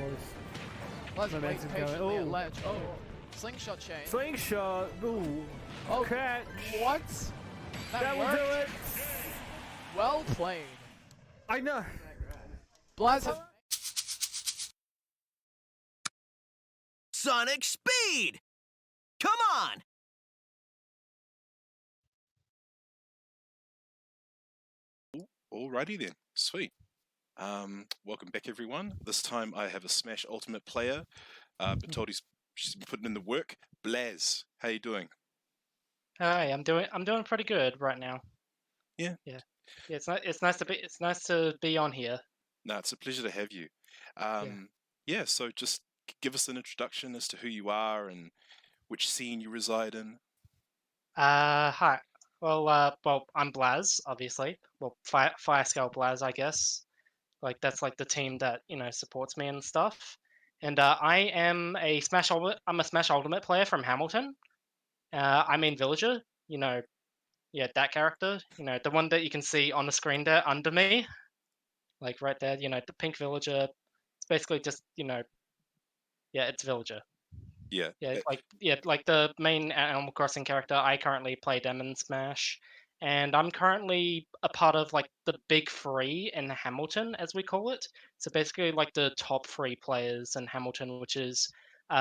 Let's wait Momentum going. patiently at Oh. ledge. Oh, slingshot chain. Slingshot. Ooh. Oh, Catch. what? That will worked. do it. Well played. I know. Blaz has... Sonic speed! Come on! Alrighty then, sweet. Welcome back everyone. This time I have a Smash Ultimate player, but told she's been putting in the work. Blaz, how you doing? Hi, I'm doing pretty good right now. Yeah. It's nice to be on here. No, it's a pleasure to have you. Yeah, so just give us an introduction as to who you are and which scene you reside in. Hi. Well, I'm Blaz, obviously. Well, Fire Scale Blaz, I guess. Like that's like the team that supports me and stuff. And I am a I'm a Smash Ultimate player from Hamilton. I mean Villager. Yeah, that character. The one that you can see on the screen there under me, like right there. The pink Villager. It's basically just yeah, it's Villager. Yeah. Like the main Animal Crossing character. I currently play them in Smash, and I'm currently a part of like the big three in Hamilton, as we call it. So basically, like the top three players in Hamilton, which is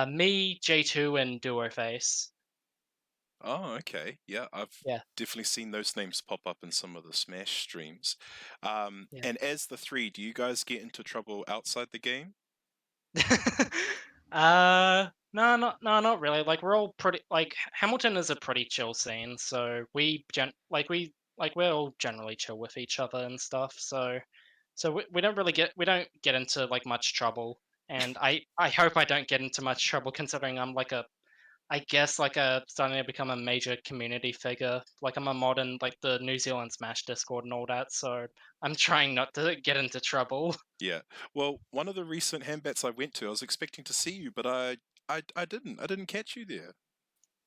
me, J2, and Duoface. Oh, okay. Yeah, I've Yeah. definitely seen those names pop up in some of the Smash streams. Yeah. And as the three, do you guys get into trouble outside the game? No, not really. Like we're all pretty. Like Hamilton is a pretty chill scene, so we're all generally chill with each other and stuff. So we don't get into like much trouble, and I hope I don't get into much trouble considering I'm like I guess like starting to become a major community figure. Like I'm a mod in like the New Zealand Smash Discord and all that, so I'm trying not to get into trouble. Yeah. Well, one of the recent handbats I went to, I was expecting to see you, but I didn't. I didn't catch you there.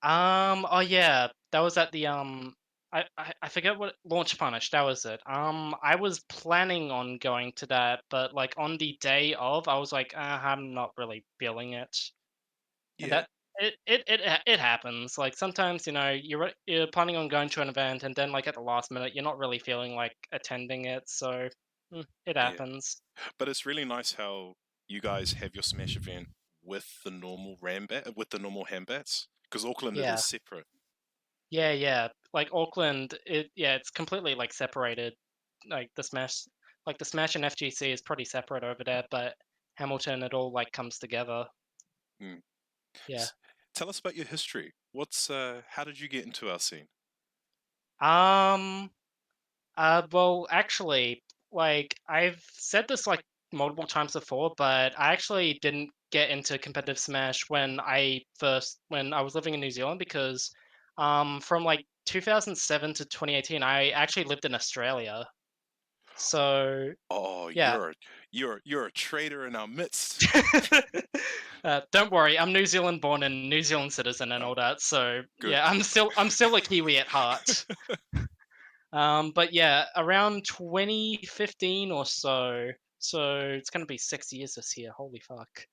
Oh yeah, that was at the I forget what Launch Punish. That was it. I was planning on going to that, but like on the day of, I was like, I'm not really feeling it. And Yeah. that it happens. Like sometimes you're planning on going to an event, and then like at the last minute, you're not really feeling like attending it. So it Yeah. happens. But it's really nice how you guys have your Smash event with the normal with the normal handbats, because Auckland it Yeah. is separate. Yeah. Like Auckland, it's completely like separated. Like the Smash and FGC is pretty separate over there, but Hamilton it all like comes together. Mm. Yeah. Tell us about your history. How did you get into our scene? Well, actually, like I've said this like multiple times before, but I actually didn't get into competitive Smash when I was living in New Zealand because from like 2007 to 2018 I actually lived in Australia. So, Oh, yeah. you're a traitor in our midst. Don't worry, I'm New Zealand born and New Zealand citizen and all that. So, Good. yeah, I'm still a Kiwi at heart. But yeah, around 2015 or so. So it's gonna be 6 years this year. Holy fuck.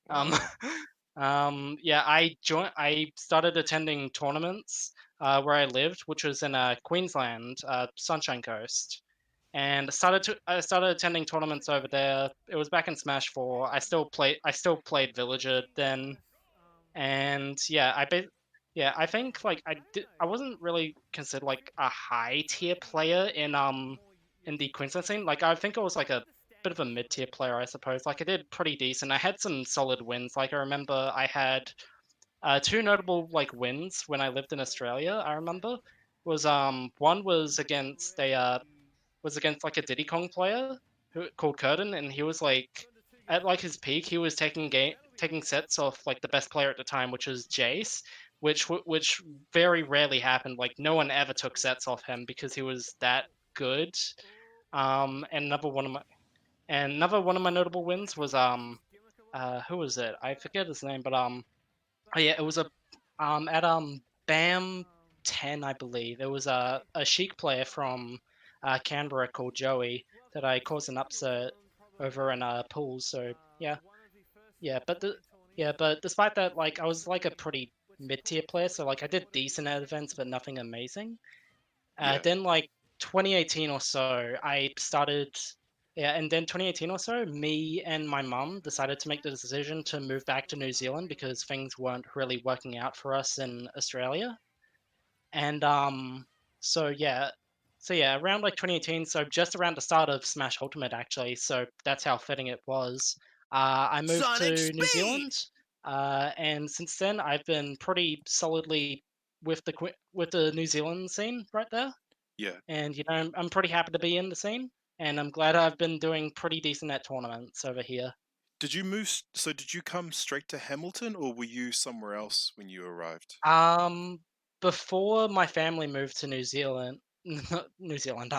Yeah, I started attending tournaments where I lived, which was in Queensland, Sunshine Coast, and I started attending tournaments over there. It was back in Smash 4. I still played Villager then, and yeah, I think like I wasn't really considered like a high tier player in the Queensland scene. Like I think I was like a bit of a mid tier player, I suppose. Like I did pretty decent. I had some solid wins. Like I remember I had two notable like wins when I lived in Australia. I remember was one was against like a Diddy Kong player called Curtin, and he was like at like his peak, he was taking sets off like the best player at the time, which was Jace, which very rarely happened. Like no one ever took sets off him because he was that good. And another one of my notable wins was who was it? I forget his name, but oh yeah, it was at Bam 10, I believe. It was a Sheik player from Canberra called Joey that I caused an upset over in pools. So yeah, but despite that, like I was like a pretty mid-tier player, so like I did decent at events, but nothing amazing. Yeah. Then like 2018 or so, I started. Yeah, and then 2018 or so, me and my mum decided to make the decision to move back to New Zealand because things weren't really working out for us in Australia. And so yeah, around like 2018, so just around the start of Smash Ultimate actually. So that's how fitting it was. I moved Sonic to New Speed! Zealand, and since then I've been pretty solidly with with the New Zealand scene right there. Yeah. And I'm pretty happy to be in the scene, and I'm glad I've been doing pretty decent at tournaments over here. Did you move? So did you come straight to Hamilton, or were you somewhere else when you arrived? Um, Before my family moved to New Zealand, New Zealand,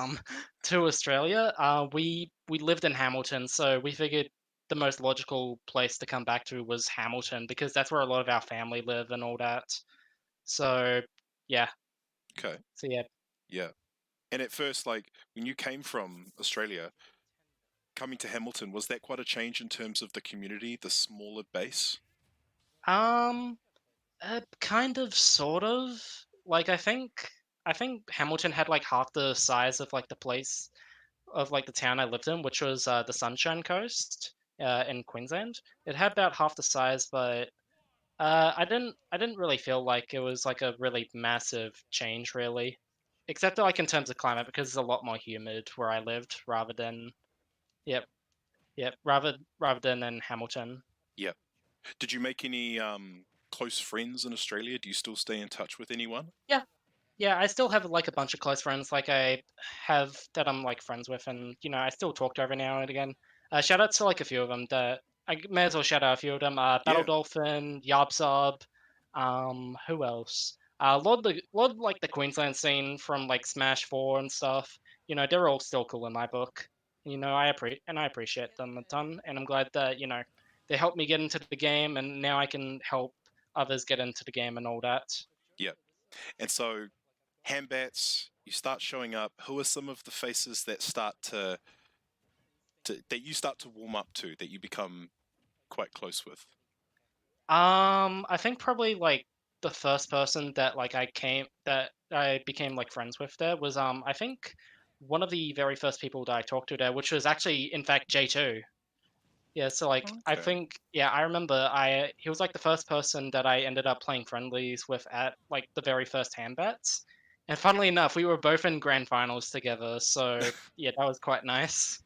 to Australia, we lived in Hamilton, so we figured the most logical place to come back to was Hamilton because that's where a lot of our family live and all that. So yeah, Okay. so yeah. Yeah. And at first, like when you came from Australia, coming to Hamilton, was that quite a change in terms of the community, the smaller base? Um, Kind of, sort of. Like I think Hamilton had like half the size of like the place of like the town I lived in, which was the Sunshine Coast in Queensland. It had about half the size, but I didn't really feel like it was like a really massive change, really, except like in terms of climate because it's a lot more humid where I lived rather than yep rather than in Hamilton. Yeah. Did you make any close friends in Australia? Do you still stay in touch with anyone? Yeah, yeah, I still have like a bunch of close friends like I have that I'm like friends with, and I still talk to every now and again. Shout out to like a few of them that I may as well shout out a few of them. Battle Yeah. Dolphin, Yarbsub, who else? Lord like the Queensland scene from like Smash 4 and stuff. They're all still cool in my book. I appreciate them a ton, and I'm glad that they helped me get into the game, and now I can help others get into the game and all that. Yeah. And so, Hambats, you start showing up. Who are some of the faces that that you start to warm up to, that you become quite close with? I think probably like the first person that I became like friends with there was I think one of the very first people that I talked to there, which was actually in fact J2. Yeah, so like I Okay. think yeah, I remember I he was like the first person that I ended up playing friendlies with at like the very first handbats. And funnily enough, we were both in grand finals together, so yeah, that was quite nice.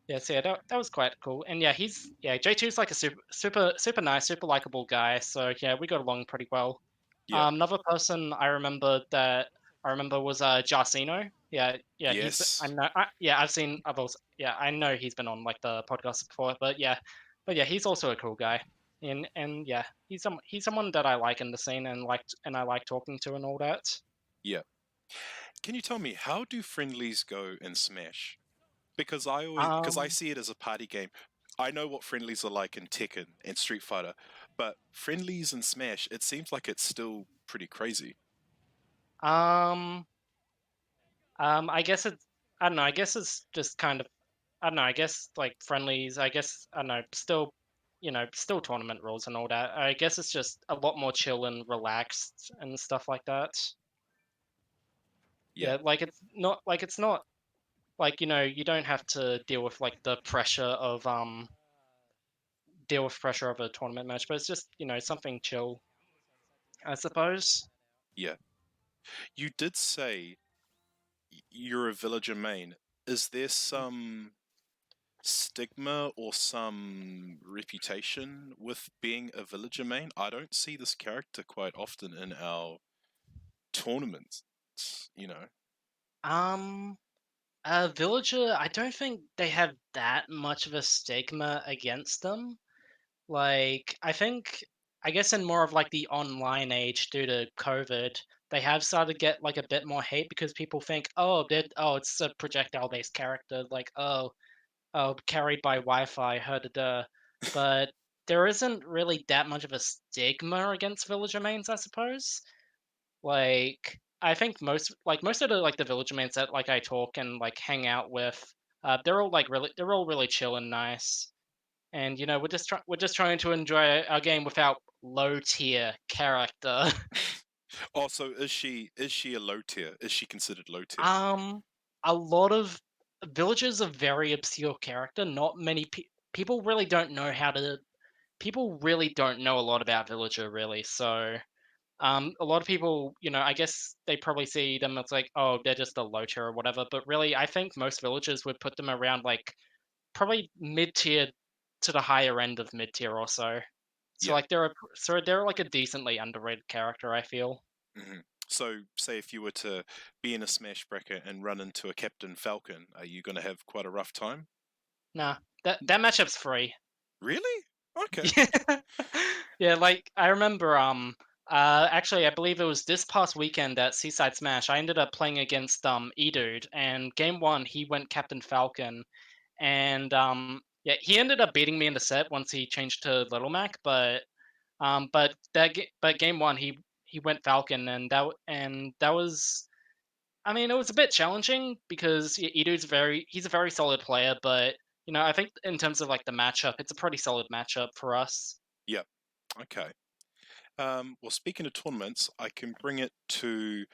Yeah, so yeah, that was quite cool. And yeah, J2's like a super nice, super likable guy. So yeah, we got along pretty well. Yeah. Another person I remember was Jarcino. Yeah, Yes. I know he's been on like the podcast before, but yeah, he's also a cool guy. And yeah, he's someone that I like in the scene and I like talking to and all that. Yeah. Can you tell me, how do friendlies go in Smash? Because I Um see it as a party game. I know what friendlies are like in Tekken and Street Fighter, but friendlies in Smash, it seems like it's still pretty crazy. um I guess I don't know. I guess it's just kind of I don't know. I guess like friendlies. I guess I don't know. Still, still tournament rules and all that. I guess it's just a lot more chill and relaxed and stuff like that. Yeah. Yeah, like it's not like you don't have to deal with like the pressure of a tournament match, but it's just something chill, I suppose. Yeah. You did say you're a villager main. Is there some stigma or some reputation with being a villager main? I don't see this character quite often in our tournaments, you know. Um, Villager, I don't think they have that much of a stigma against them. Like, I guess in more of like the online age due to COVID, they have started to get like a bit more hate because people think, it's a projectile-based character, like, carried by Wi-Fi, da. But there isn't really that much of a stigma against villager mains, I suppose. Like, I think most of the villager mains that like I talk and like hang out with, they're all really chill and nice and we're just trying to enjoy our game without low tier character. Oh, so is she a low tier? Is she considered low tier? A lot of Villager's a very obscure character. Not many people really don't know how to. People really don't know a lot about Villager, really. So, a lot of people, I guess they probably see them as like, oh, they're just a low tier or whatever. But really, I think most villagers would put them around like probably mid tier to the higher end of mid tier or so. So Yeah. like they're like a decently underrated character, I feel. hmm So, say if you were to be in a Smash bracket and run into a Captain Falcon, are you going to have quite a rough time? Nah, that matchup's free. Really? Okay. Yeah, like I remember actually I believe it was this past weekend at Seaside Smash. I ended up playing against E-Dude, and game one he went Captain Falcon, and yeah, he ended up beating me in the set once he changed to Little Mac, but game one he went Falcon, and that was, I mean, it was a bit challenging because he's a very solid player, but I think in terms of like the matchup, it's a pretty solid matchup for us. Yep. Okay. Well, speaking of tournaments, I can bring it to.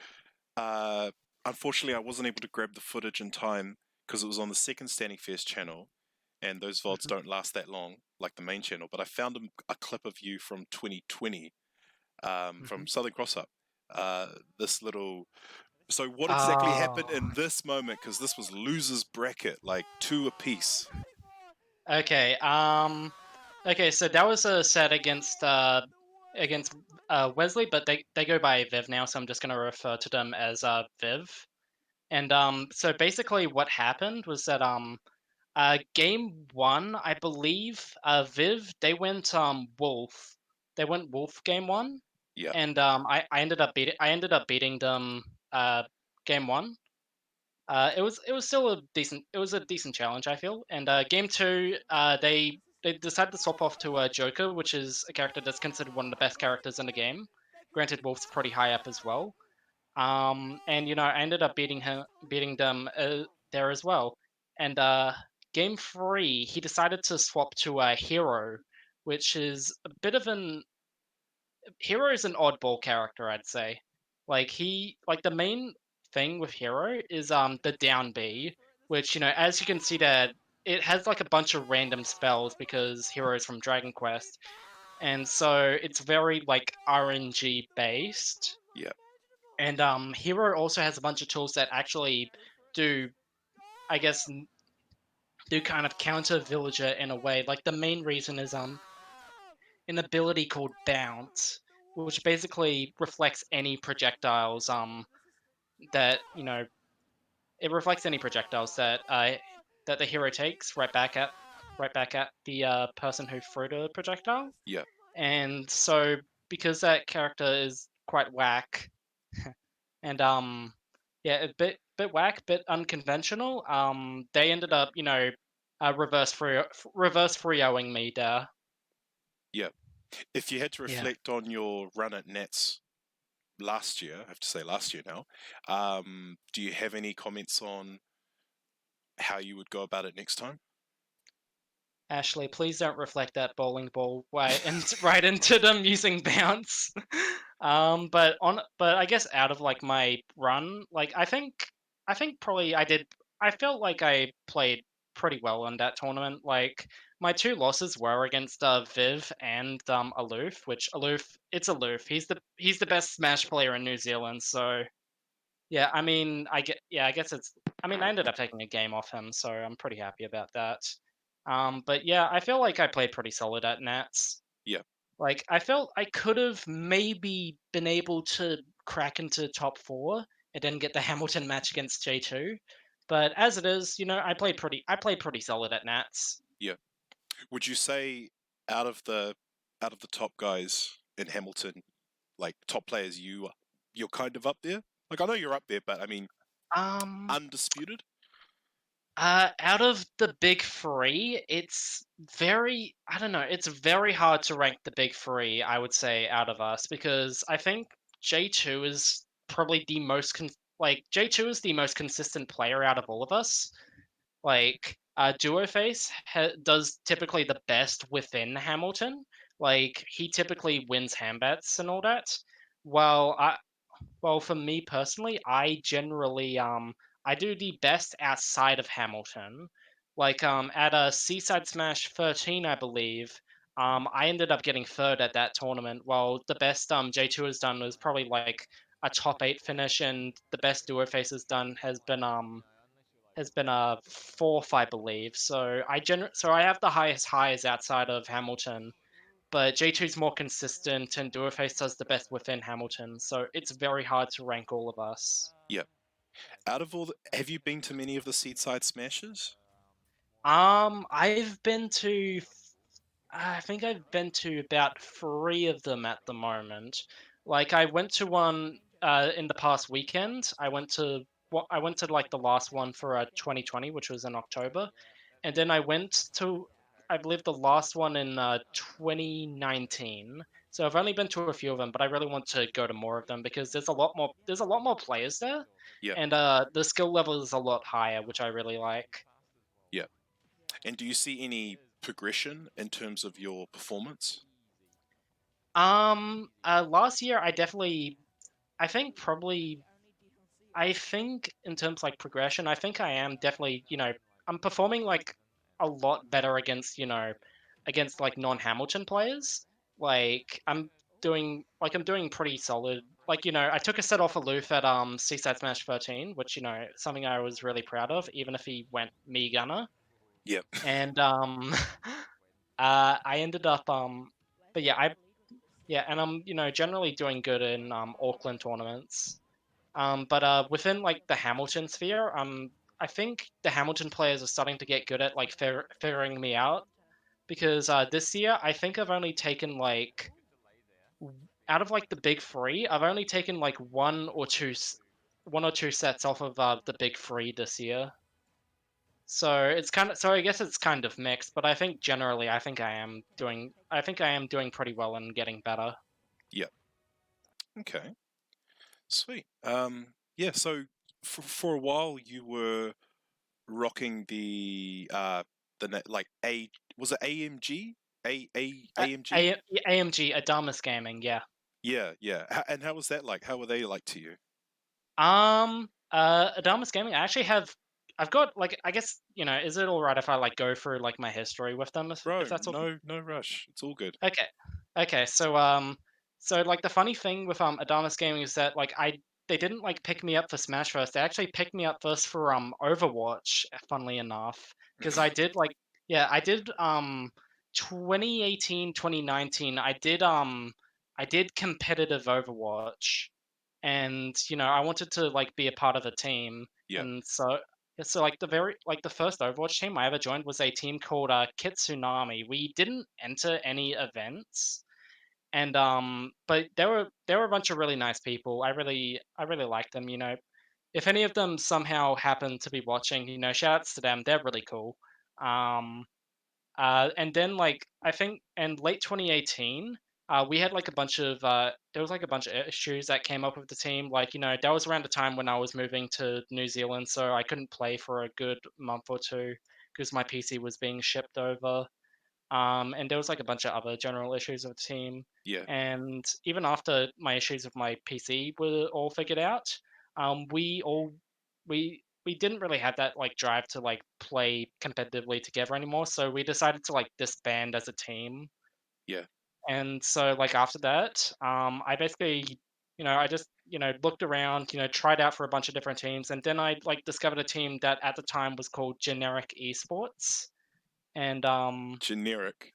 Uh, Unfortunately, I wasn't able to grab the footage in time because it was on the second StandingFierce channel, and those VODs Mhm. don't last that long, like the main channel. But I found a clip of you from 2020, from Mhm. Southern Cross Up. This little. So, what exactly happened Oh, in this moment? Because this was losers bracket, like two apiece. okay. Okay. So that was a set against Wesley, but they go by Viv now, so I'm just gonna refer to them as Viv. And so basically, what happened was that game one, I believe, Viv Wolf. They went Wolf game one, Yeah, and I ended up beating them game one. It was still a decent challenge, I feel. And game two, they decided to swap off to Joker, which is a character that's considered one of the best characters in the game. Granted, Wolf's pretty high up as well. And I ended up beating them there as well. And game three, he decided to swap to a hero, which is a bit of an hero is an oddball character, I'd say. Like the main thing with hero is the down B, which as you can see that it has like a bunch of random spells because hero is from Dragon Quest, and so it's very like RNG based. yeah, And hero also has a bunch of tools that actually do, I guess, do kind of counter villager in a way. Like the main reason is an ability called bounce, which basically reflects any projectiles that it reflects any projectiles that the hero takes right back at the person who threw the projectile. yeah. And so because that character is quite whack and yeah, a bit whack, bit unconventional, they ended up reverse 3-0ing me there. Yeah. If you had to Yeah. reflect on your run at Nets last year, I have to say last year now, do you have any comments on how you would go about it next time? Ashley, please don't reflect that bowling ball right into them using bounce. But I guess out of like my run, like I think probably I felt like I played pretty well in that tournament. Like my two losses were against Viv and Aloof, which it's Aloof. He's the best Smash player in New Zealand, so yeah, I mean, I guess I mean, I ended up taking a game off him, so I'm pretty happy about that. But yeah, I feel like I played pretty solid at Nats. Yeah. Like, I felt I could have maybe been able to crack into top four and then get the Hamilton match against J2. But as it is, I played pretty solid at Nats. Yeah. Would you say out of the top guys in Hamilton, like top players, you're kind of up there? Like I know you're up there, but I mean Um, undisputed? Out of the big three, I don't know, it's very hard to rank the big three, I would say, out of us, because I think J2 is probably J2 is the most consistent player out of all of us. Like, Duo Face does typically the best within Hamilton. Like he typically wins Hambats and all that. While for me personally, I generally I do the best outside of Hamilton. Like at a Seaside Smash 13, I believe. I ended up getting third at that tournament. While the best J2 has done was probably like a top 8 finish, and the best Duo Face has done has been a fourth, I believe. So I have the highest highs outside of Hamilton, but J2 is more consistent, and Duoface does the best within Hamilton. So it's very hard to rank all of us. Yep. Out of all, have you been to many of the Seedside Smashes? I've been to I think I've been to about 3 of them at the moment. Like I went to one in the past weekend. I went to like the last one for 2020, which was in October, and then I went to I believe the last one in 2019. So I've only been to a few of them, but I really want to go to more of them because there's a lot more players there, Yep. and the skill level is a lot higher, which I really like. Yep. And do you see any progression in terms of your performance? Last year I think probably I think in terms like progression, I think I am definitely, I'm performing like a lot better against, against like non-Hamilton players. Like I'm doing pretty solid. Like, I took a set off aloof at Seaside Smash 13, which, something I was really proud of, even if he went me gunner. Yep. And I ended up but yeah, and I'm, generally doing good in Auckland tournaments. But within like the Hamilton sphere, I think the Hamilton players are starting to get good at like figuring me out because this year I think I've only taken like out of like the big three, I've only taken like one or two sets off of the big three this year. So I guess it's kind of mixed, but I think generally I think I am doing pretty well and getting better. Yep. Okay. Sweet. Yeah. So for a while you were rocking like a was it AMG AMG? AMG Adamas Gaming, yeah. Yeah, yeah. And how was that like? How were they like to you? Adamas Gaming. I've got like, I guess, is it all right if I like go through like my history with them if Bro, that's okay? no rush. It's all good. Okay, okay. So like the funny thing with Adamas Gaming is that like they didn't like pick me up for Smash first. They actually picked me up first for Overwatch. Funnily enough, because I did 2018 2019. I did competitive Overwatch, and I wanted to like be a part of a team, Yeah. and so yeah, so like the first Overwatch team I ever joined was a team called Kitsunami. We didn't enter any events, and but there were a bunch of really nice people. I really liked them. If any of them somehow happen to be watching, shouts to them. They're really cool. Um, and then like I think in late 2018, we had like a bunch of there was like a bunch of issues that came up with the team. Like that was around the time when I was moving to New Zealand, so I couldn't play for a good month or two because my PC was being shipped over. And there was like a bunch of other general issues with the team. Yeah. And even after my issues with my PC were all figured out, we didn't really have that like drive to like play competitively together anymore. So we decided to like disband as a team. Yeah. And so like after that, I basically, I just looked around, tried out for a bunch of different teams, and then I like discovered a team that at the time was called Generic Esports. And Generic.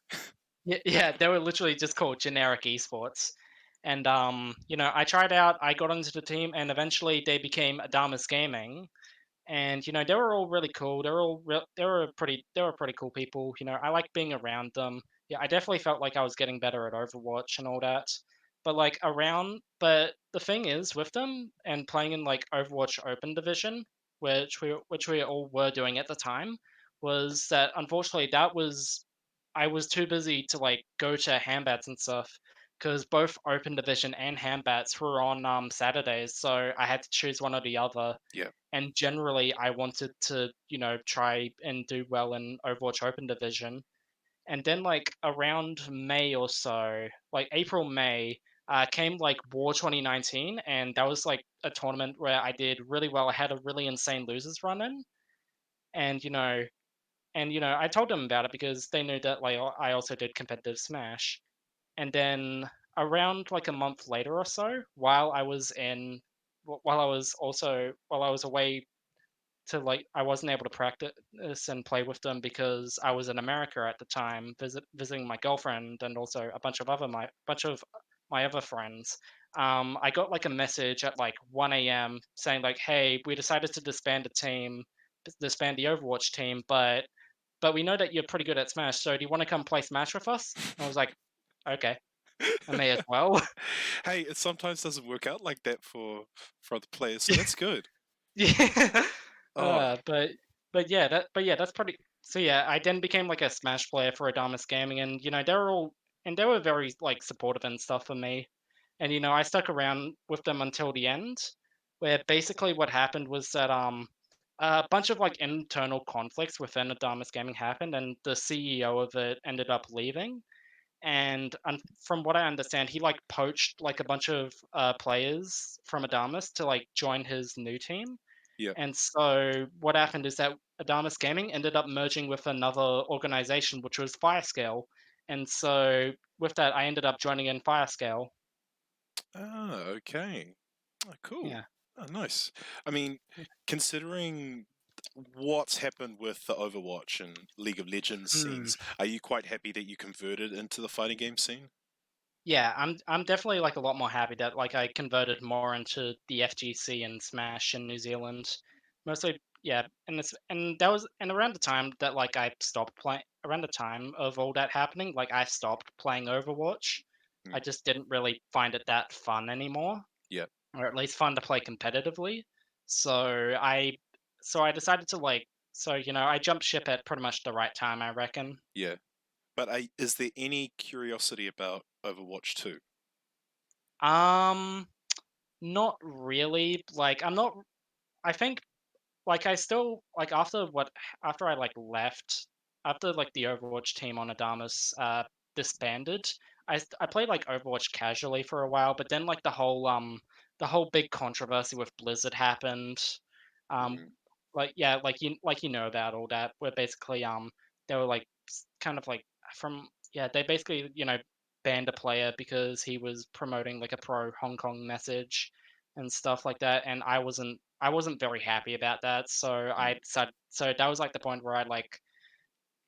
yeah, yeah, they were literally just called Generic Esports. And I tried out, I got into the team, and eventually they became Adamas Gaming. And they were all really cool. They were pretty cool people. I like being around them. Yeah, I definitely felt like I was getting better at Overwatch and all that. But the thing is with them and playing in like Overwatch Open Division, which we all were doing at the time, was that unfortunately that was I was too busy to like go to handbats and stuff. because both Open Division and Handbats were on Saturdays, so I had to choose one or the other. Yeah. And generally, I wanted to, try and do well in Overwatch Open Division. And then, like, around May or so, like April, May, came like War 2019, and that was like a tournament where I did really well. I had a really insane losers run in, and I told them about it because they knew that like I also did competitive Smash. And then around like a month later or so, while I was away to like I wasn't able to practice and play with them because I was in America at the time visiting my girlfriend and also a bunch of my other friends. I got like a message at like 1 a.m. saying like, "Hey, we decided to disband the Overwatch team, but we know that you're pretty good at Smash, so do you want to come play Smash with us?" And I was like, "Okay, I may as well." Hey, it sometimes doesn't work out like that for other players, so that's good. Yeah. Oh, But yeah, that's pretty. So yeah, I then became like a Smash player for Adamas Gaming, and they were very like supportive and stuff for me, and I stuck around with them until the end, where basically what happened was that a bunch of like internal conflicts within Adamas Gaming happened, and the CEO of it ended up leaving, and from what I understand, he like poached like a bunch of players from Adamas to like join his new team. yeah. And so what happened is that Adamas Gaming ended up merging with another organization, which was Firescale. And so with that, I ended up joining in Firescale. Ah, okay. Oh, cool. Yeah. Oh, nice. I mean, considering what's happened with the Overwatch and League of Legends Hmm. scenes, are you quite happy that you converted into the fighting game scene? Yeah, I'm definitely like a lot more happy that like I converted more into the FGC and Smash in New Zealand. Mostly, yeah, and around the time that like I stopped playing, around the time of all that happening, like I stopped playing Overwatch. Mm, I just didn't really find it that fun anymore, yeah, or at least fun to play competitively. So I decided to I jumped ship at pretty much the right time, I reckon. yeah. But is there any curiosity about Overwatch 2? Um, Not really. Like I'm not. I think like I still like after I like left after like the Overwatch team on Adamas disbanded. I played like Overwatch casually for a while, but then like the whole big controversy with Blizzard happened. Um, Mm, like you know about all that, where basically they were like kind of like from they basically banned a player because he was promoting like a pro Hong Kong message and stuff like that, and I wasn't very happy about that. So I mm. decided, so that was like the point where I like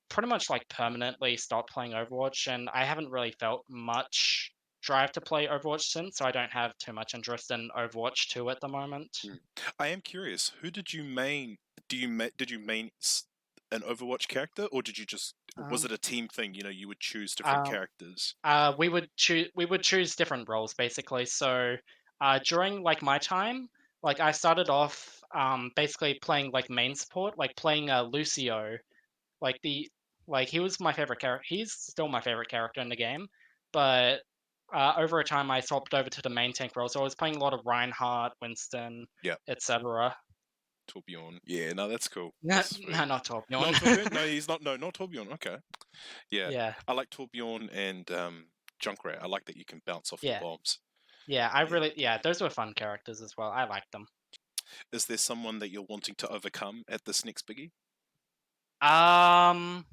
pretty much like permanently stopped playing Overwatch, and I haven't really felt much drive to play Overwatch since. So I don't have too much interest in Overwatch 2 at the moment. Mm. I am curious. Who did you main? Did you main an Overwatch character, or did you just was Um, it a team thing? You know, you would choose different uh, characters. we would choose different roles basically. So during like my time, like I started off basically playing like main support, like playing Lucio. Like he was my favorite character. He's still my favorite character in the game, but over a time I swapped over to the main tank role. So I was playing a lot of Reinhardt, Winston, Yeah, etc. Torbjorn. Yeah, no, that's cool. No, That's sweet. no, not Not Torbjorn. Torbjorn. No, he's not. No, not Torbjorn. Okay. Yeah, Yeah, I like Torbjorn and Junkrat. I like that you can bounce off the yeah, bombs. yeah. Yeah. Those were fun characters as well. I liked them. Is there someone that you're wanting to overcome at this next biggie? Um,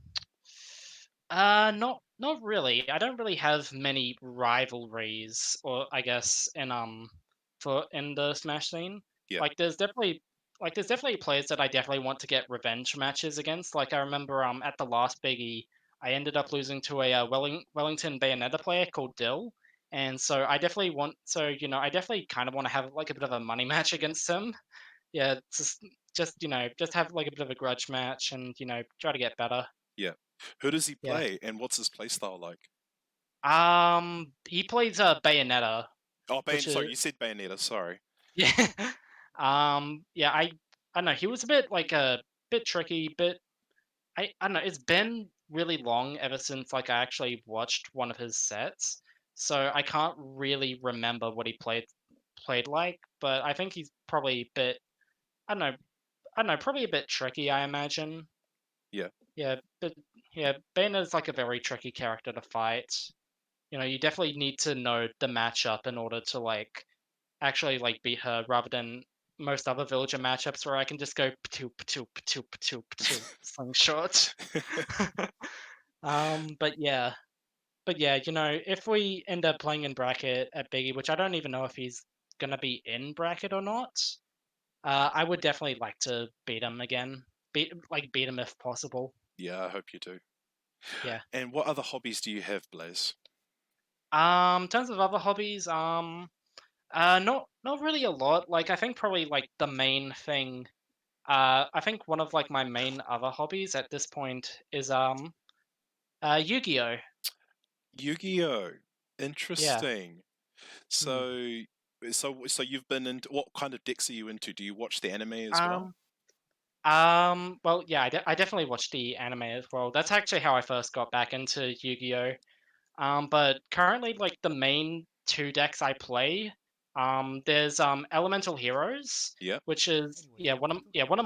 not really. I don't really have many rivalries, or I guess in the Smash scene. Yeah. Like there's definitely players that I definitely want to get revenge matches against. Like I remember at the last biggie, I ended up losing to a Wellington Bayonetta player called Dill. And so I definitely kind of want to have like a bit of a money match against him. Yeah, just have like a bit of a grudge match and try to get better. Yeah. Who does he Yeah. play, and what's his playstyle like? He plays Bayonetta, Oh, which is Sorry, you said Bayonetta. Sorry. yeah. Yeah, I don't know. He was a bit like a bit tricky, bit I don't know. It's been really long ever since like I actually watched one of his sets. so I can't really remember what he played like. But I think he's probably a bit. I don't know, probably a bit tricky. I imagine. Yeah. Yeah, but yeah, Bayonna's like a very tricky character to fight. You know, you definitely need to know the matchup in order to like actually like beat her, rather than most other villager matchups where I can just go patu patu patu patu patu slingshot. But yeah, you know, if we end up playing in bracket at Biggie, which I don't even know if he's gonna be in bracket or not, I would definitely like to beat him again. Beat him if possible. Yeah, I hope you do. Yeah. And what other hobbies do you have, Blaz? In terms of other hobbies, not really a lot. Like I think probably like the main thing. I think one of like my main other hobbies at this point is Yu-Gi-Oh. Yu-Gi-Oh! Yeah. Interesting. Hmm. So you've been into what kind of decks are you into? Do you watch the anime as well? Um. Well, yeah, I definitely watched the anime as well. That's actually how I first got back into Yu-Gi-Oh. But currently, like the main two decks I play, there's Elemental Heroes, Yeah. which is one of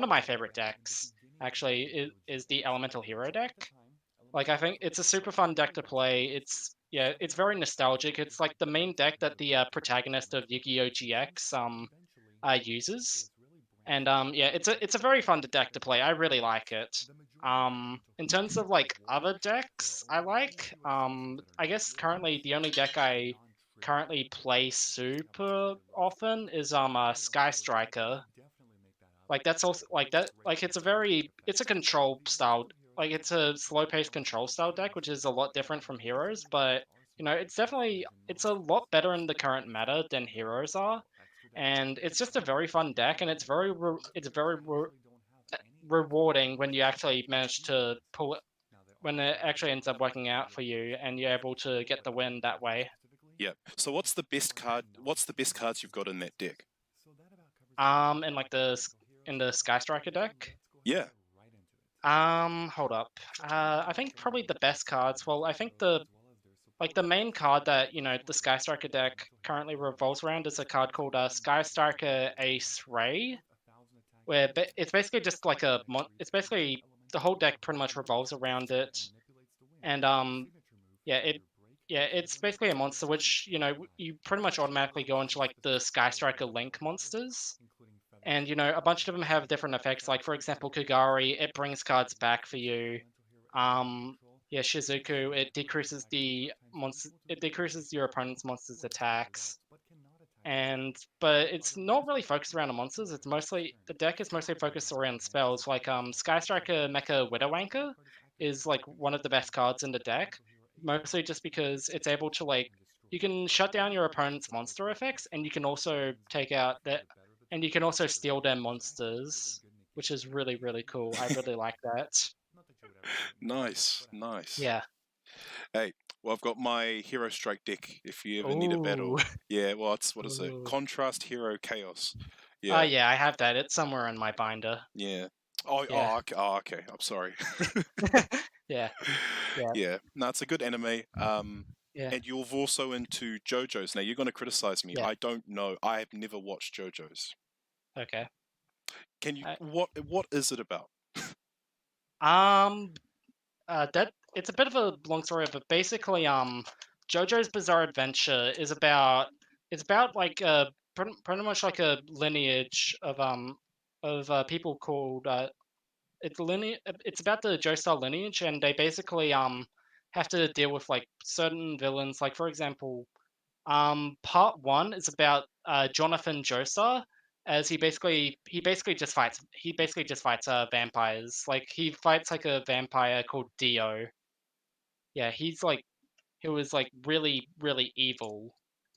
my favorite decks. Actually, is the Elemental Hero deck. Like I think it's a super fun deck to play. It's very nostalgic. It's like the main deck that the protagonist of Yu-Gi-Oh! GX uses. And yeah, it's a very fun deck to play. I really like it. In terms of like other decks I like, I guess currently the only deck I currently play super often is Sky Striker. Like that's also like that like it's a control style, like it's a slow paced control style deck, which is a lot different from Heroes, but you know, it's a lot better in the current meta than Heroes are. And it's just a very fun deck, and it's very rewarding when you actually manage to pull it, when it actually ends up working out for you and you're able to get the win that way. Yeah. So what's the best card? What's the best cards you've got in that deck? In like in the Sky Striker deck. Yeah. Hold up. I think probably the best cards. Well, I think the main card that you know the Sky Striker deck currently revolves around is a card called Sky Striker Ace Ray, where it's basically just like it's basically the whole deck pretty much revolves around it, and yeah, it's basically a monster which you know you pretty much automatically go into like the Sky Striker Link monsters. And you know, a bunch of them have different effects. Like for example, Kagari, it brings cards back for you. Um, yeah, Shizuku, it decreases your opponent's monster's attacks. And but it's not really focused around the monsters. The deck is mostly focused around spells. Like Sky Striker Mecha Widowwanker is like one of the best cards in the deck. Mostly just because it's able to like you can shut down your opponent's monster effects, and you can also take out that, and you can also steal their monsters, which is really cool. I really like that. Nice. Nice. Yeah. Hey, well, I've got my Hero Strike deck if you ever need a Ooh. battle. Yeah, well, what is it? Ooh. Contrast Hero Chaos. Yeah, Yeah, I have that. It's somewhere in my binder. yeah. Oh, Yeah. okay. I'm sorry. Yeah. Yeah. Yeah, no, it's a good anime. Yeah. And you're also into JoJo's. Now, you're going to criticize me. Yeah. I don't know. I have never watched JoJo's. Okay. Can you? I- What is it about? Um, that it's a bit of a long story, but basically, JoJo's Bizarre Adventure is about like pretty much like a lineage of people called it's about the Joestar lineage, and they basically have to deal with like certain villains. Like for example, part one is about Jonathan Joestar, as he basically just fights vampires. Like he fights like a vampire called Dio. Yeah, he was like really evil.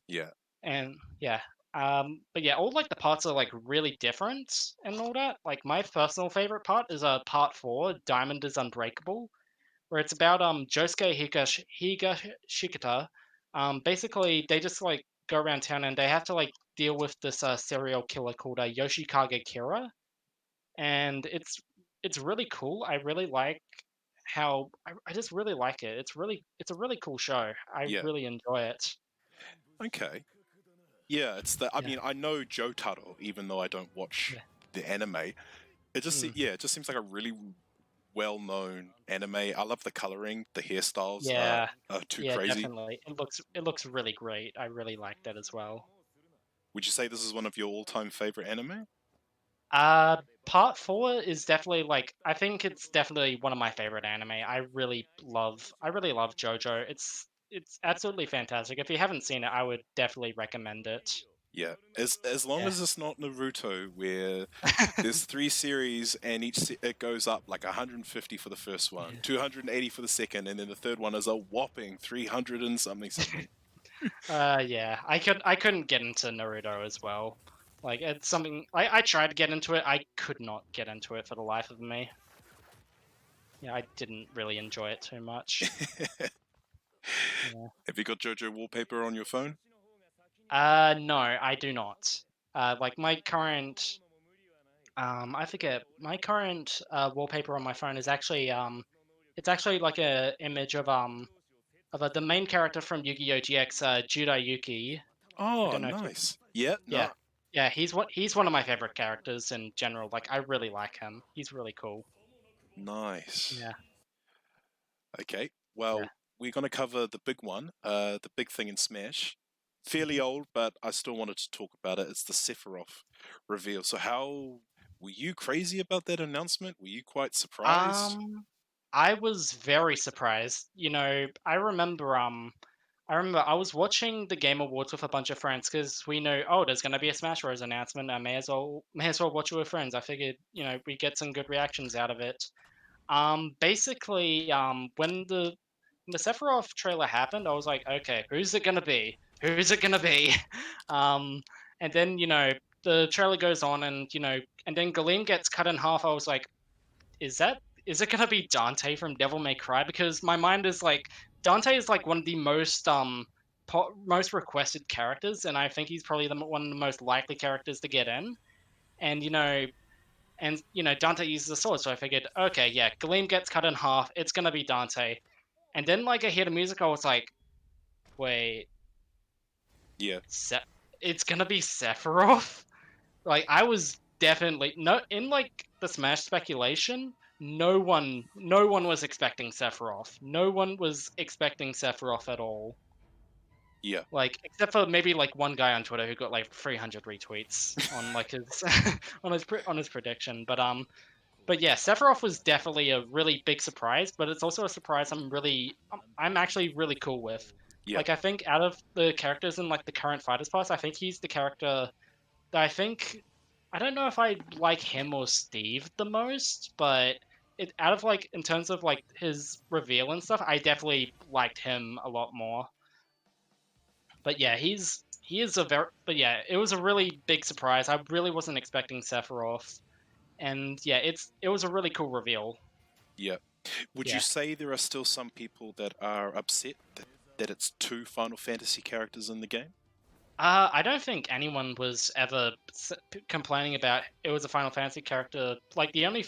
Yeah, And yeah. But yeah, all like the parts are like really different and all that. Like my personal favorite part is part four, Diamond is Unbreakable, where it's about Josuke Higashikata. Basically they just like go around town and they have to like deal with this serial killer called Yoshikage Kira, and it's really cool. I really like how I just really like it. It's a really cool show. I Yeah. really enjoy it. Okay. Yeah, it's the. I Yeah. mean, I know Jotaro, even though I don't watch Yeah. the anime. It just Mm. yeah, it just seems like a really well-known anime. I love the coloring, the hairstyles Yeah. are too Yeah, crazy. definitely. It looks really great. I really like that as well. Would you say this is one of your all-time favorite anime? Part 4 is definitely like I think it's definitely one of my favorite anime. I really love Jojo. It's absolutely fantastic. If you haven't seen it, I would definitely recommend it. Yeah, as long Yeah. as it's not Naruto, where there's 3 series and it goes up like 150 for the first one, 280 for the second, and then the third one is a whopping 300 and something. Yeah. I couldn't get into Naruto as well. Like it's something I tried to get into it. I could not get into it for the life of me. Yeah, I didn't really enjoy it too much. Yeah. Have you got JoJo wallpaper on your phone? No, I do not. Like my current, I forget. My current wallpaper on my phone is actually it's actually like a image of the main character from Yu-Gi-Oh! GX, Judayuki. I Oh, don't know if you. nice. Yeah, Yeah, no, yeah. He's one of my favorite characters in general. Like I really like him. He's really cool. nice. Yeah, Okay, yeah. well, we're going to cover the big one, the big thing in Smash. Fairly Mhm. old, but I still wanted to talk about it. It's the Sephiroth reveal. So, how were you crazy about that announcement? Were you quite surprised? Um, I was very surprised. You know, I remember I was watching the Game Awards with a bunch of friends because we know, oh, there's going to be a Smash Bros. Announcement. I may as well watch it with friends. I figured, you know, we get some good reactions out of it. Basically, when the Sephiroth trailer happened, I was like, okay, who's it gonna be? Who's it gonna be? Um, and then you know the trailer goes on, and you know, and then Galeem gets cut in half. I was like, is it gonna be Dante from Devil May Cry? Because my mind is like Dante is like one of the most most requested characters, and I think he's probably one of the most likely characters to get in. And you know Dante uses a sword, so I figured, okay, yeah, Galeem gets cut in half. It's gonna be Dante. And then like I hear the music, I was like, wait, Yeah, Se- it's gonna be Sephiroth? Like I was definitely no in like the Smash speculation. No one was expecting Sephiroth. No one was expecting Sephiroth at all. yeah, Like except for maybe like one guy on Twitter who got like 300 retweets on like his on his prediction. But yeah, Sephiroth was definitely a really big surprise. But it's also a surprise I'm actually really cool with. yeah, Like I think out of the characters in like the current Fighters Pass, I think he's the character that I don't know if I like him or Steve the most, but out of like in terms of like his reveal and stuff, I definitely liked him a lot more. But yeah, he is a very but yeah, it was a really big surprise. I really wasn't expecting Sephiroth, and yeah, it was a really cool reveal. yeah. Would you Yeah. say there are still some people that are upset that it's 2 Final Fantasy characters in the game? I don't think anyone was ever complaining about it was a Final Fantasy character. Like the only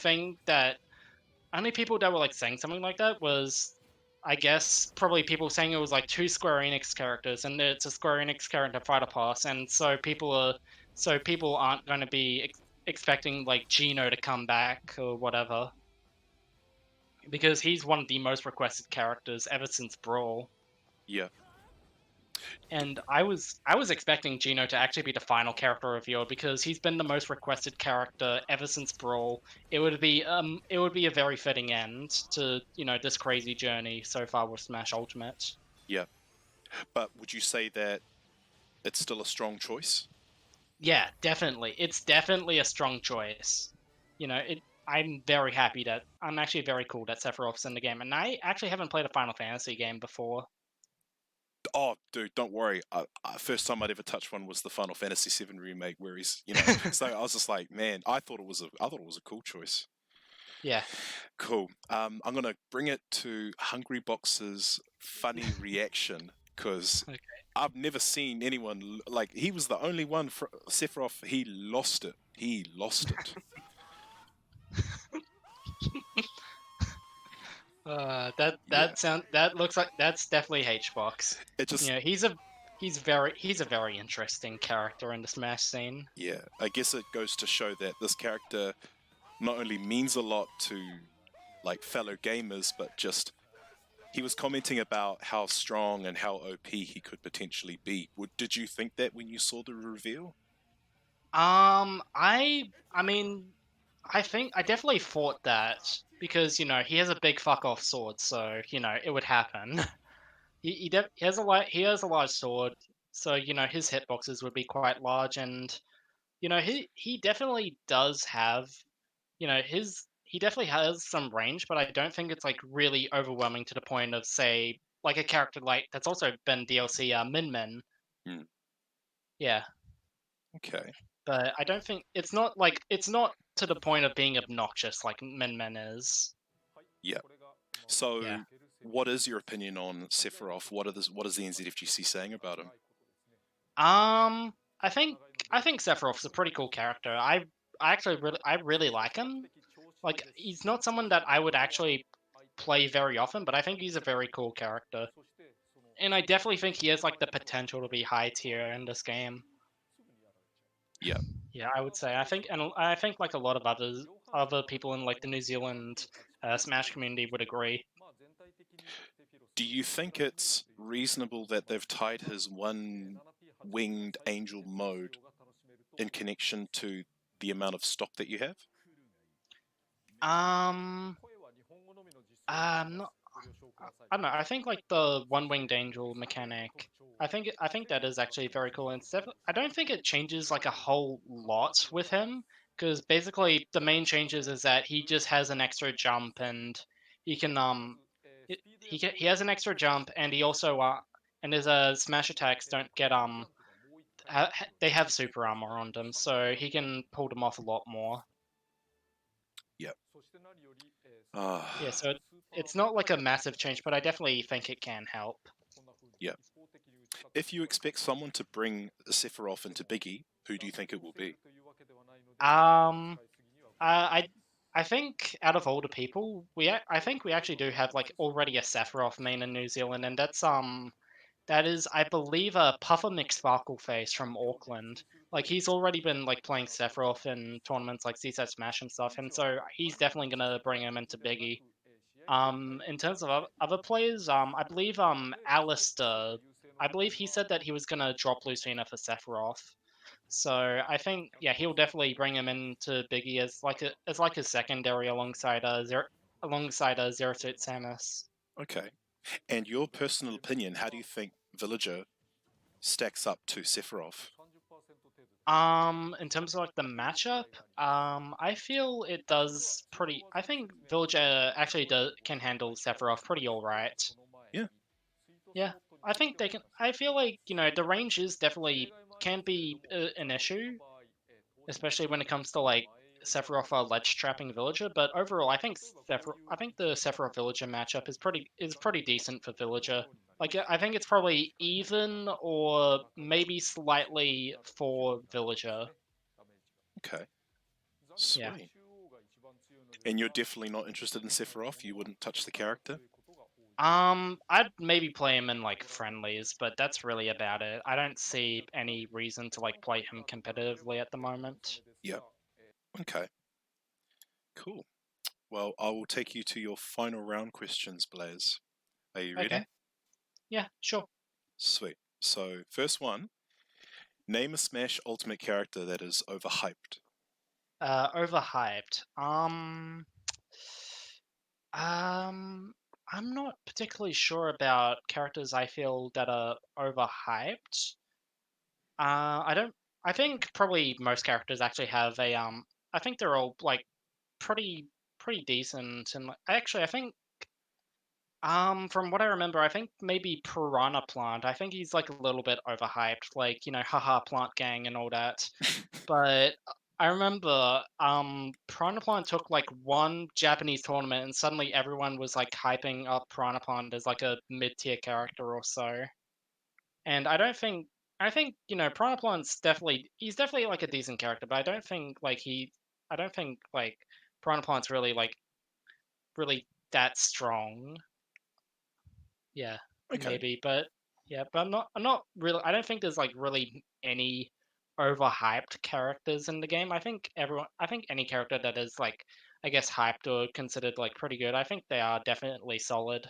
people that were like saying something like that was, I guess, probably people saying it was like 2 Square Enix characters and it's a Square Enix character fighter pass, and so people aren't going to be expecting like Gino to come back or whatever because he's one of the most requested characters ever since Brawl. Yeah, And I was expecting Gino to actually be the final character reveal because he's been the most requested character ever since Brawl. It would be a very fitting end to, you know, this crazy journey so far with Smash Ultimate. yeah. But would you say that it's still a strong choice? Yeah, definitely. It's definitely a strong choice. You know, I'm actually very cool that Sephiroth's in the game, and I actually haven't played a Final Fantasy game before. Oh, dude, don't worry. First time I'd ever touched one was the Final Fantasy VII remake, where he's, So I was just like, man, I thought it was a cool choice. Yeah. Cool. I'm gonna bring it to Hungry Box's funny reaction because Okay. I've never seen anyone like he was the only one for Sephiroth. He lost it. He lost it. That sound that looks like that's definitely Hbox. It just You know, he's a very interesting character in the Smash scene. yeah, I guess it goes to show that this character not only means a lot to like fellow gamers, but just he was commenting about how strong and how OP he could potentially be. Did you think that when you saw the reveal? I mean, I definitely thought that because he has a big fuck off sword, so it would happen. He has a large sword, so his hitboxes would be quite large, and he definitely does have he definitely has some range, but I don't think it's like really overwhelming to the point of say like a character like that's also been DLC Min Min. Hmm. Yeah, Okay. but I don't think it's not to the point of being obnoxious like Min Min is. Yeah. So, Yeah. what is your opinion on Sephiroth? What is the NZFGC saying about him? Um, I think Sephiroth's a pretty cool character. I really like him. Like he's not someone that I would actually play very often, but I think he's a very cool character. And I definitely think he has like the potential to be high tier in this game. Yeah. Yeah, I would say. I think like a lot of other people in like the New Zealand Smash community would agree. Do you think it's reasonable that they've tied his one winged angel mode in connection to the amount of stock that you have? Um, not, I don't know. I think like the one winged angel mechanic. I think that is actually very cool. And I don't think it changes like a whole lot with him because basically the main changes is that he just has an extra jump and he can he has an extra jump and he also and his smash attacks don't get they have super armor on them, so he can pull them off a lot more. Yep. Yeah, so it's not like a massive change, but I definitely think it can help. Yeah. If you expect someone to bring Sephiroth into Biggie, who do you think it will be? Um, I I think out of all the people, I think we actually do have like already a Sephiroth main in New Zealand, and that is I believe a Puffer McSparkleface from Auckland. Like he's already been like playing Sephiroth in tournaments like NZSmash and stuff, and so he's definitely gonna bring him into Biggie. In terms of other players, I believe Alistair, I believe he said that he was gonna drop Lucina for Sephiroth. So I think yeah, he'll definitely bring him into Biggie as like a secondary alongside Zero Suit Samus. Okay. And your personal opinion, how do you think Villager stacks up to Sephiroth? In terms of like the matchup, I feel it does pretty. I think Villager actually can handle Sephiroth pretty all right. Yeah. Yeah, I think they can. I feel like the range is definitely can be an issue, especially when it comes to like Sephiroth ledge trapping Villager. But overall, I think the Sephiroth Villager matchup is pretty decent for Villager. Like I think it's probably even or maybe slightly for Villager. Okay. Yeah. Sweet. And you're definitely not interested in Sephiroth? You wouldn't touch the character? I'd maybe play him in like friendlies, but that's really about it. I don't see any reason to like play him competitively at the moment. Yep. Okay. Cool. Well, I will take you to your final round questions, Blaz. Are you ready? Okay. Yeah, sure. Sweet. So, first one, name a Smash Ultimate character that is overhyped. Overhyped. Um, I'm not particularly sure about characters I feel that are overhyped. I don't. I think probably most characters actually have a. I think they're all like pretty pretty decent, and actually, I think. From what I remember, I think maybe Piranha Plant. I think he's like a little bit overhyped, like haha, Plant Gang and all that. But I remember Piranha Plant took like one Japanese tournament and suddenly everyone was like hyping up Piranha Plant as like a mid-tier character or so. And I think, Piranha Plant's he's definitely like a decent character, but I don't think like Piranha Plant's really like really that strong. Yeah, Okay. maybe, but yeah, but I'm not really. I don't think there's like really any overhyped characters in the game. I think any character that is like, I guess, hyped or considered like pretty good, I think they are definitely solid.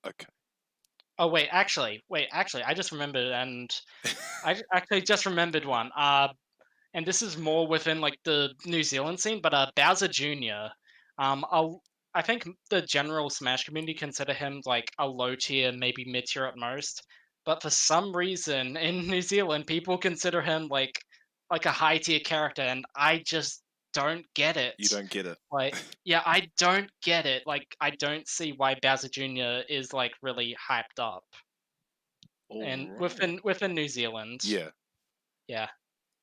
Okay. Oh wait, actually, I just remembered, and actually just remembered one. And this is more within like the New Zealand scene, but Bowser Jr. I think the general Smash community consider him like a low tier, maybe mid tier at most. But for some reason in New Zealand, people consider him like a high tier character, and I just don't get it. You don't get it. Like, yeah, I don't get it. Like, I don't see why Bowser Jr. is like really hyped up, and Alright. within New Zealand, Yeah. yeah.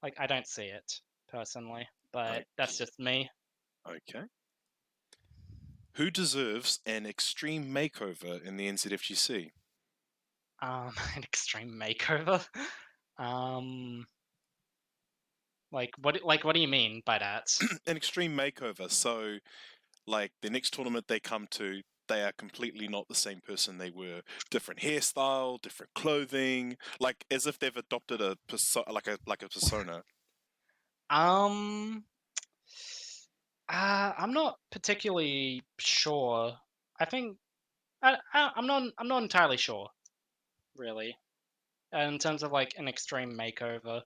Like, I don't see it personally, but that's Okay. just me. Okay. Who deserves an extreme makeover in the NZFGC? An extreme makeover. Um, what do you mean by that? An extreme makeover. So, like, the next tournament they come to, they are completely not the same person they were. Different hairstyle, different clothing, like as if they've adopted a like a persona. Um, I'm not particularly sure. I think I'm not entirely sure, really, in terms of like an extreme makeover.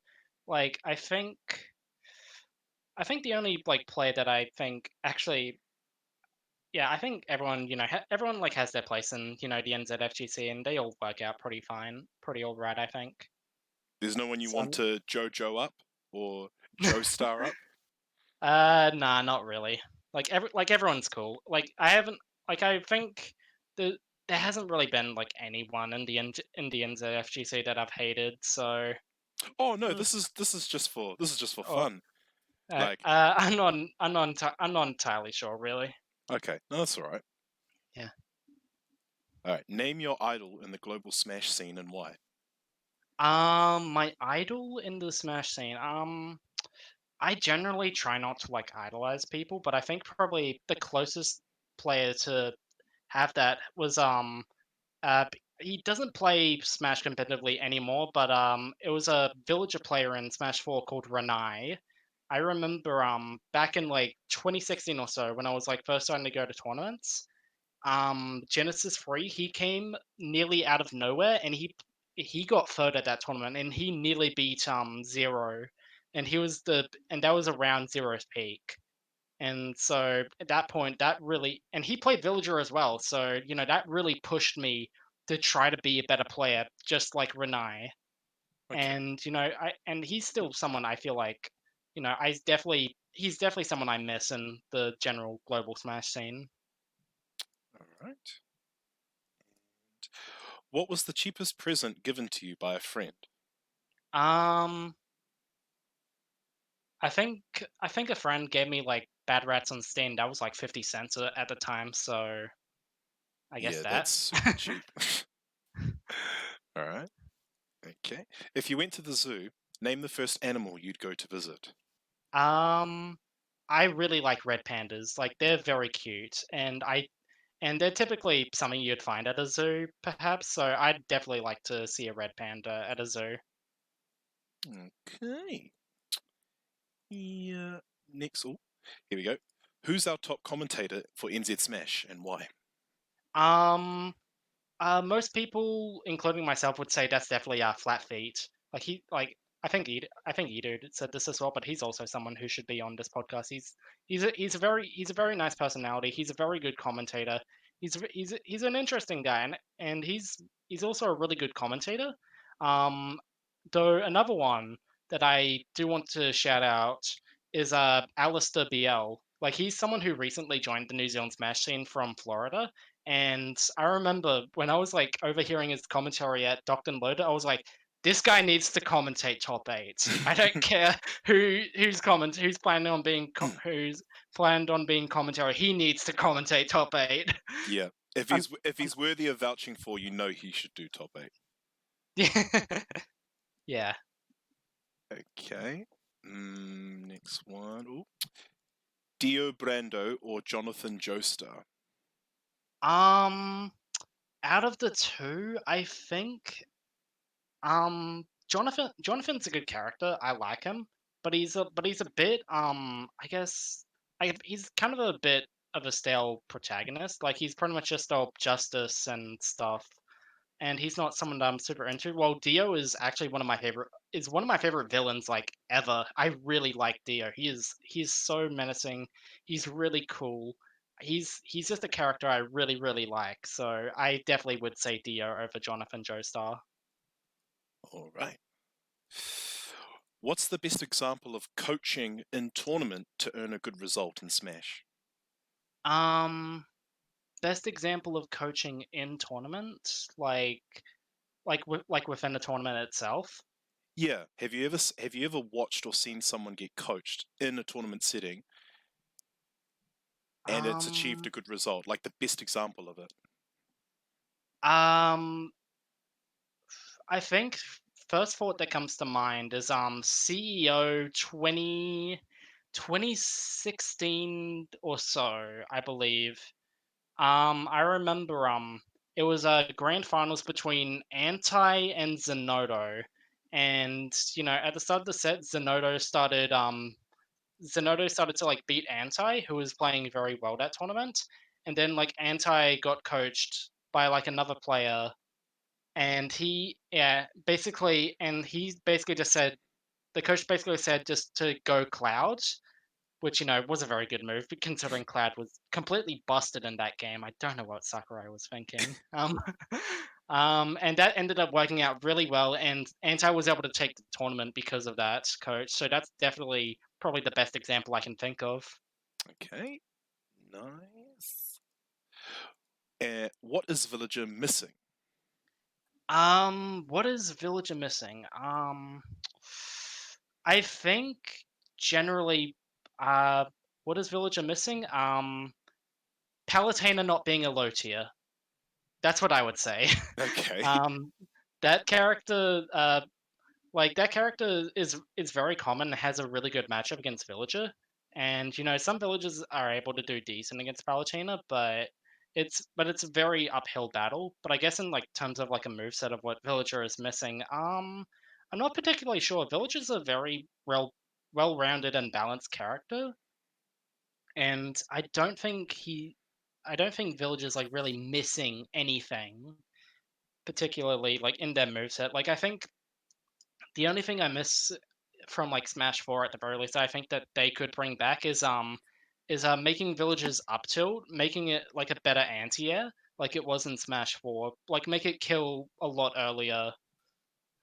Like, I think the only like player that I think actually, yeah, I think everyone, everyone like has their place in, the NZFGC, and they all work out pretty fine, pretty all right, I think. There's no one you want So, to Jojo up or Joe Star up. nah, not really. Like everyone's cool. Like I haven't, like I think the there hasn't really been like anyone in in the NZFGC that I've hated. So, Oh no, mm, this is just for or, fun. Like, I'm not entirely sure, really. okay, no, that's all right. Yeah. All right, name your idol in the global Smash scene and why. My idol in the Smash scene. I generally try not to like idolize people, but I think probably the closest player to have that was he doesn't play Smash competitively anymore, but it was a villager player in Smash 4 called Renai. I remember back in like 2016 or so when I was like first starting to go to tournaments, Genesis 3, he came nearly out of nowhere, and he got third at that tournament, and he nearly beat Zero, and that was around Zero's peak. And so at that point, that really, and he played Villager as well, so that really pushed me to try to be a better player, just like Renai. Okay, And he's still someone I feel like, he's definitely someone I miss in the general global Smash scene. all right. What was the cheapest present given to you by a friend? Um, I think a friend gave me like Bad Rats on Steam. That was like 50 cents at the time, so I guess Yeah, that. that's super cheap. All right. Okay. If you went to the zoo, name the first animal you'd go to visit. um, I really like red pandas. Like they're very cute, and they're typically something you'd find at a zoo, perhaps. So I'd definitely like to see a red panda at a zoo. Okay. Yeah. Next. Oh, here we go. Who's our top commentator for NZSmash and why? Um, Most people, including myself, would say that's definitely Flat Feet. I think Edo said this as well, but he's also someone who should be on this podcast. He's a very nice personality. He's a very good commentator. He's an interesting guy, and he's also a really good commentator. Um, though another one that I do want to shout out is Alistair BL. Like he's someone who recently joined the New Zealand Smash scene from Florida, and I remember when I was like overhearing his commentary at Docked and Loaded, I was like, this guy needs to commentate top eight. I don't care who's who's planned on being commentary. He needs to commentate top eight. Yeah. I'm, If he's worthy of vouching for, you know he should do top eight. yeah. Okay. Next one. Ooh. Dio Brando or Jonathan Joestar? Um, Out of the two, I think Jonathan's a good character. I like him, but he's a bit I guess he's kind of a bit of a stale protagonist. Like he's pretty much just all justice and stuff, and he's not someone that I'm super into. Well, Dio is actually one of my favorite villains like ever. I really like Dio. He's so menacing. He's really cool. He's just a character I really like. So I definitely would say Dio over Jonathan Joestar. All right. What's the best example of coaching in tournament to earn a good result in Smash? Um, Best example of coaching in tournament, like within the tournament itself. Yeah. Have you ever watched or seen someone get coached in a tournament setting and it's achieved a Um, good result? Like the best example of it. um, I think first thought that comes to mind is CEO 2016 or so, I believe. I remember it was a grand finals between Anti and Zenodo, and at the start of the set, Zenodo started to like beat Anti, who was playing very well that tournament, and then like Anti got coached by like another player, and he basically just said the coach basically said just to go Cloud, which was a very good move, but considering Cloud was completely busted in that game, I don't know what Sakurai was thinking. And that ended up working out really well, and Anti was able to take the tournament because of that coach. So that's definitely probably the best example I can think of. Okay. Nice. What is Villager missing? What is Villager missing? I think generally, uh, what is Villager missing? Palutena not being a low tier. That's what I would say. Okay. um, that character, that character is very common and has a really good matchup against Villager. And some villagers are able to do decent against Palutena, but it's a very uphill battle. But I guess in like terms of like a moveset of what Villager is missing, I'm not particularly sure. Villager's a very well-rounded and balanced character, and I don't think Villager's like really missing anything particularly like in their moveset. Like I think the only thing I miss from like Smash 4 at the very least, I think that they could bring back is making villages up tilt, making it like a better anti-air, like it was in Smash 4. Like make it kill a lot earlier.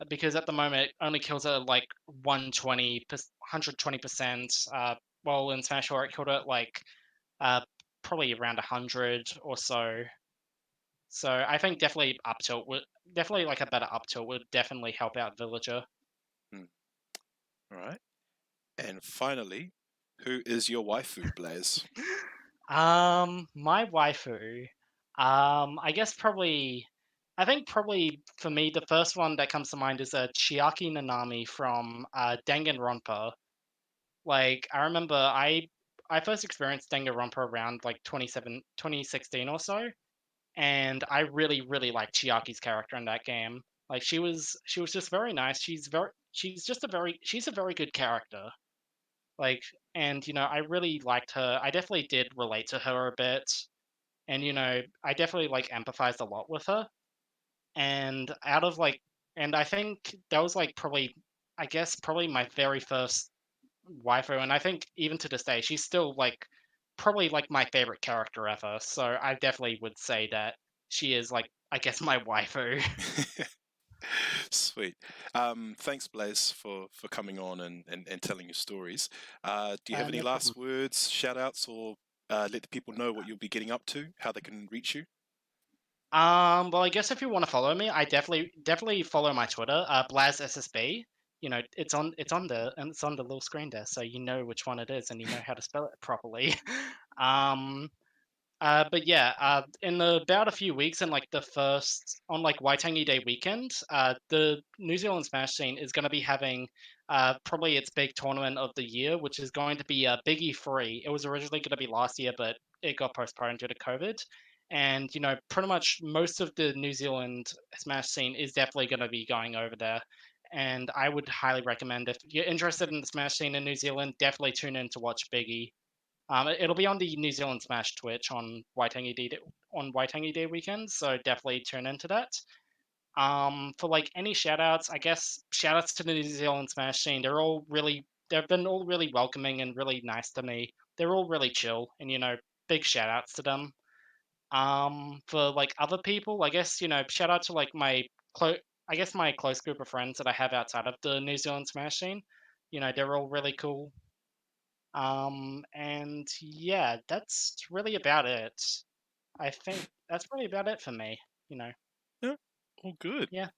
Because at the moment it only kills at like 120%. While in Smash 4 it killed it like uh, probably around 100 or so. So I think definitely like a better up tilt would definitely help out Villager. Hmm. All right. And finally, who is your waifu, Blaz? My waifu. I guess probably. I think probably for me the first one that comes to mind is a Chiaki Nanami from Danganronpa. Like I remember I first experienced Danganronpa around like 2016 or so, and I really liked Chiaki's character in that game. Like she was just very nice. She's a very good character. Like, and I really liked her. I definitely did relate to her a bit, and I definitely like empathized a lot with her. And and I think that was like probably, I guess probably my very first waifu, and I think even to this day she's still like probably like my favorite character ever. So I definitely would say that she is like I guess my waifu. Sweet. Thanks, Blaze, for coming on and telling your stories. Do you have any No problem. last words, shout outs, or let the people know what you'll be getting up to, how they can reach you? Well, I guess if you want to follow me, I definitely follow my Twitter, Blaz SSB. It's on the little screen there, so you know which one it is and you know how to spell it properly. um, but yeah, in about a few weeks, in like the first on like Waitangi Day weekend, the New Zealand Smash scene is going to be having probably its big tournament of the year, which is going to be Big E3. It was originally going to be last year, but it got postponed due to COVID. And pretty much most of the New Zealand Smash scene is definitely going to be going over there. And I would highly recommend, if you're interested in the Smash scene in New Zealand, definitely tune in to watch Biggie. It'll be on the New Zealand Smash Twitch on Waitangi Day weekends, so definitely tune into that. For like any shoutouts, I guess shoutouts to the New Zealand Smash scene. They've been all really welcoming and really nice to me. They're all really chill, and big shoutouts to them. For like other people, I guess shout out to like my close group of friends that I have outside of the New Zealand Smash scene. They're all really cool. And yeah, that's really about it. I think that's really about it for me. Yeah, all good. Yeah.